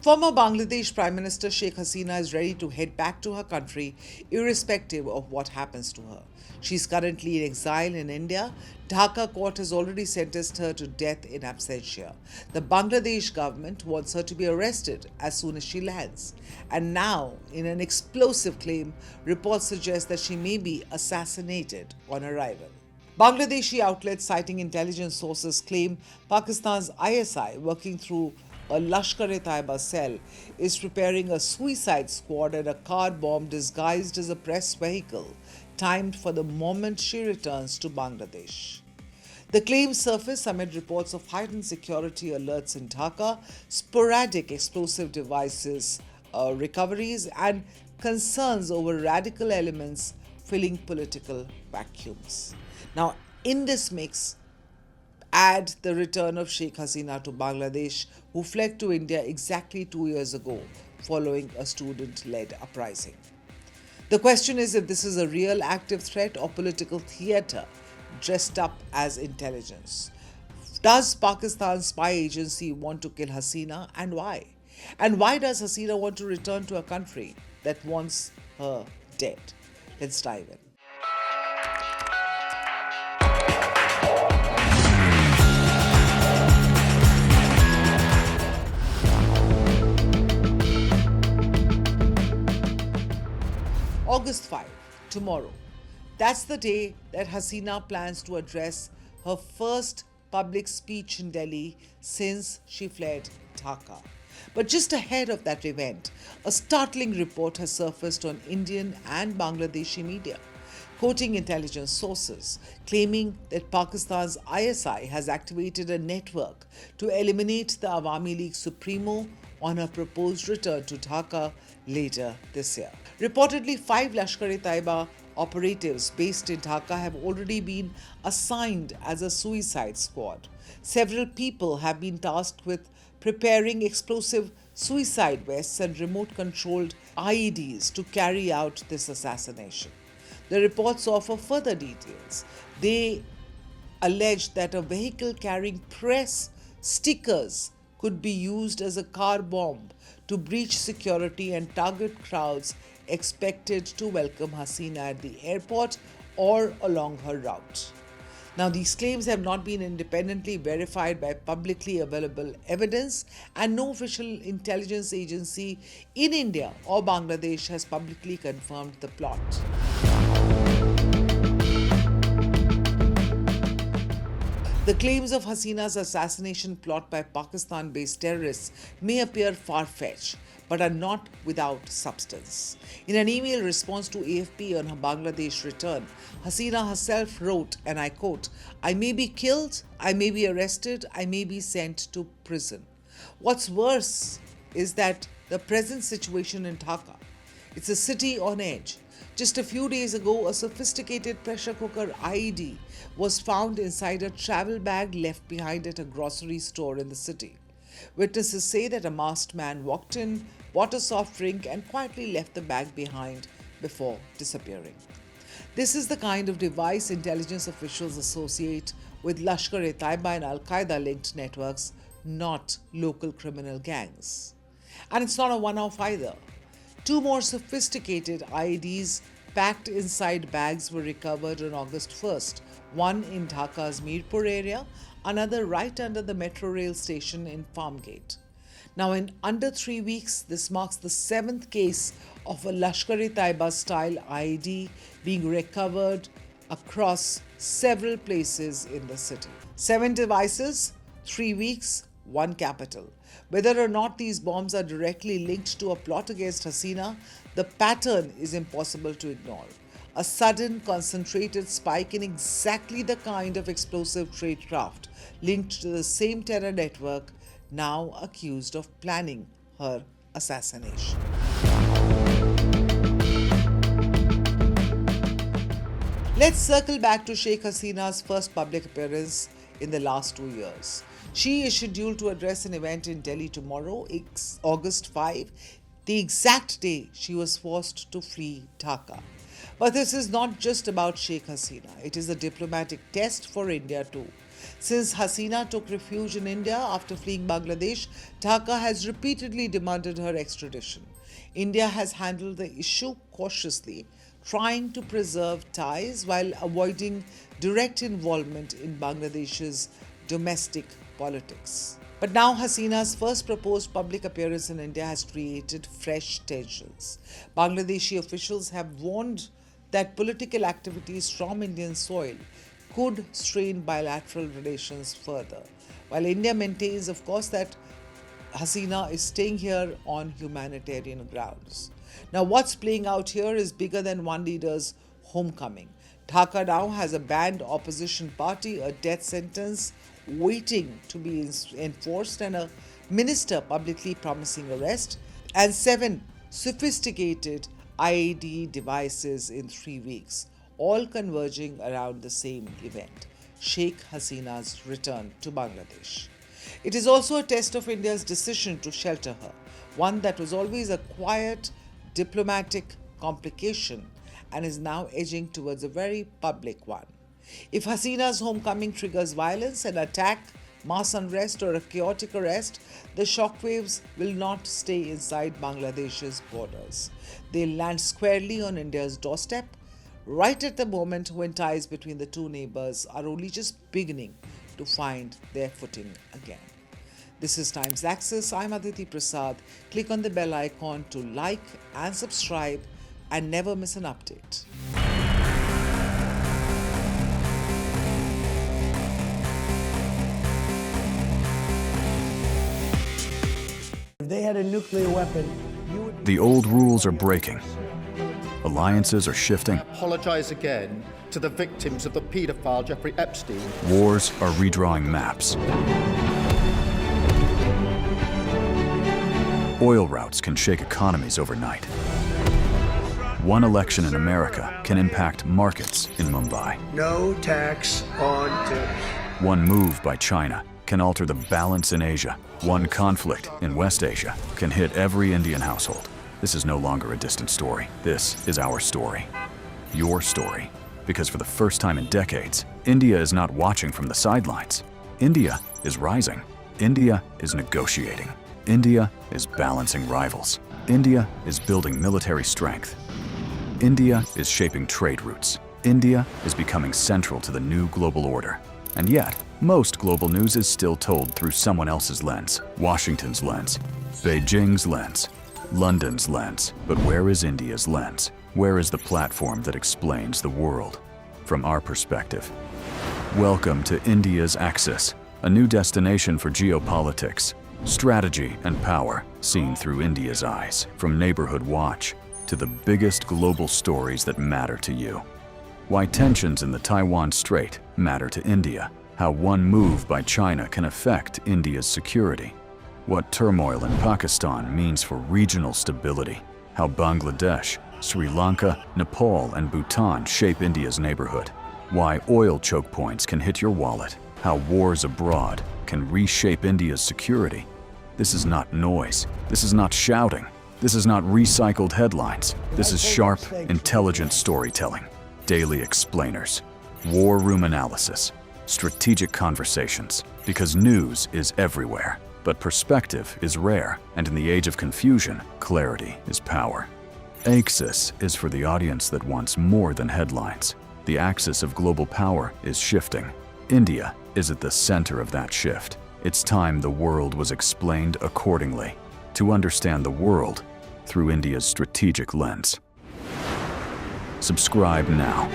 Former Bangladesh Prime Minister Sheikh Hasina is ready to head back to her country irrespective of what happens to her. She is currently in exile in India. Dhaka court has already sentenced her to death in absentia. The Bangladesh government wants her to be arrested as soon as she lands. And now, in an explosive claim, reports suggest that she may be assassinated on arrival. Bangladeshi outlets citing intelligence sources claim Pakistan's ISI, working through a Lashkar-e-Taiba cell, is preparing a suicide squad and a car bomb disguised as a press vehicle, timed for the moment she returns to Bangladesh. The claims surface amid reports of heightened security alerts in Dhaka, sporadic explosive devices recoveries, and concerns over radical elements filling political vacuums. Now, in this mix, add the return of Sheikh Hasina to Bangladesh, who fled to India exactly 2 years ago following a student-led uprising. The question is if this is a real active threat or political theatre dressed up as intelligence. Does Pakistan's spy agency want to kill Hasina, and why? And why does Hasina want to return to a country that wants her dead? Let's dive in. August 5, tomorrow. That's the day that Hasina plans to address her first public speech in Delhi since she fled Dhaka. But just ahead of that event, a startling report has surfaced on Indian and Bangladeshi media, quoting intelligence sources, claiming that Pakistan's ISI has activated a network to eliminate the Awami League Supremo on her proposed return to Dhaka later this year. Reportedly, 5 Lashkar-e-Taiba operatives based in Dhaka have already been assigned as a suicide squad. Several people have been tasked with preparing explosive suicide vests and remote-controlled IEDs to carry out this assassination. The reports offer further details. They allege that a vehicle carrying press stickers could be used as a car bomb to breach security and target crowds expected to welcome Hasina at the airport or along her route. Now, these claims have not been independently verified by publicly available evidence, and no official intelligence agency in India or Bangladesh has publicly confirmed the plot. The claims of Hasina's assassination plot by Pakistan-based terrorists may appear far-fetched, but are not without substance. In an email response to AFP on her Bangladesh return, Hasina herself wrote, and I quote, "I may be killed, I may be arrested, I may be sent to prison." What's worse is that the present situation in Dhaka, it's a city on edge. Just a few days ago, a sophisticated pressure cooker IED was found inside a travel bag left behind at a grocery store in the city. Witnesses say that a masked man walked in, bought a soft drink, and quietly left the bag behind before disappearing. This is the kind of device intelligence officials associate with Lashkar-e-Taiba and Al-Qaeda linked networks, not local criminal gangs. And it's not a one-off either. 2 more sophisticated IEDs packed inside bags were recovered on August 1st, one in Dhaka's Mirpur area, another right under the metro rail station in Farmgate. Now, in under 3 weeks, this marks the 7th case of a Lashkar-e-Taiba style IED being recovered across several places in the city. 7 devices, 3 weeks, 1 capital. Whether or not these bombs are directly linked to a plot against Hasina, the pattern is impossible to ignore. A sudden, concentrated spike in exactly the kind of explosive tradecraft linked to the same terror network, now accused of planning her assassination. Let's circle back to Sheikh Hasina's first public appearance in the last 2 years. She is scheduled to address an event in Delhi tomorrow, August 5, the exact day she was forced to flee Dhaka. But this is not just about Sheikh Hasina. It is a diplomatic test for India too. Since Hasina took refuge in India after fleeing Bangladesh, Dhaka has repeatedly demanded her extradition. India has handled the issue cautiously, trying to preserve ties while avoiding direct involvement in Bangladesh's domestic politics. But now Hasina's first proposed public appearance in India has created fresh tensions. Bangladeshi officials have warned that political activities from Indian soil could strain bilateral relations further, while India maintains, of course, that Hasina is staying here on humanitarian grounds. Now, what's playing out here is bigger than one leader's homecoming. Dhaka now has a banned opposition party, a death sentence waiting to be enforced, and a minister publicly promising arrest, and 7 sophisticated IED devices in 3 weeks, all converging around the same event: Sheikh Hasina's return to Bangladesh. It is also a test of India's decision to shelter her, one that was always a quiet diplomatic complication and is now edging towards a very public one. If Hasina's homecoming triggers violence, an attack, mass unrest, or a chaotic arrest, the shockwaves will not stay inside Bangladesh's borders. They'll land squarely on India's doorstep, right at the moment when ties between the two neighbors are only just beginning to find their footing again. This is Times Axis. I'm Aditi Prasad. Click on the bell icon to like and subscribe and never miss an update. If they had a nuclear weapon, The old rules are breaking. Alliances are shifting. Apologize again to the victims of the paedophile Jeffrey Epstein. Wars are redrawing maps. Oil routes can shake economies overnight. One election in America can impact markets in Mumbai. no tax on tips. One move by China can alter the balance in Asia. One conflict in West Asia can hit every Indian household. This is no longer a distant story. This is our story. Your story. Because for the first time in decades, India is not watching from the sidelines. India is rising. India is negotiating. India is balancing rivals. India is building military strength. India is shaping trade routes. India is becoming central to the new global order. And yet, most global news is still told through someone else's lens. Washington's lens, Beijing's lens, London's lens. But where is India's lens? Where is the platform that explains the world from our perspective? Welcome to India's Axis, a new destination for geopolitics, strategy and power seen through India's eyes, from Neighborhood Watch to the biggest global stories that matter to you. Why tensions in the Taiwan Strait matter to India, how one move by China can affect India's security, what turmoil in Pakistan means for regional stability, how Bangladesh, Sri Lanka, Nepal, and Bhutan shape India's neighborhood, why oil choke points can hit your wallet, how wars abroad can reshape India's security. This is not noise. This is not shouting. This is not recycled headlines. This is sharp, intelligent storytelling, daily explainers, war room analysis, strategic conversations, because news is everywhere, but perspective is rare, and in the age of confusion, clarity is power. Axis is for the audience that wants more than headlines. The axis of global power is shifting. India is at the center of that shift. It's time the world was explained accordingly, to understand the world through India's strategic lens. Subscribe now.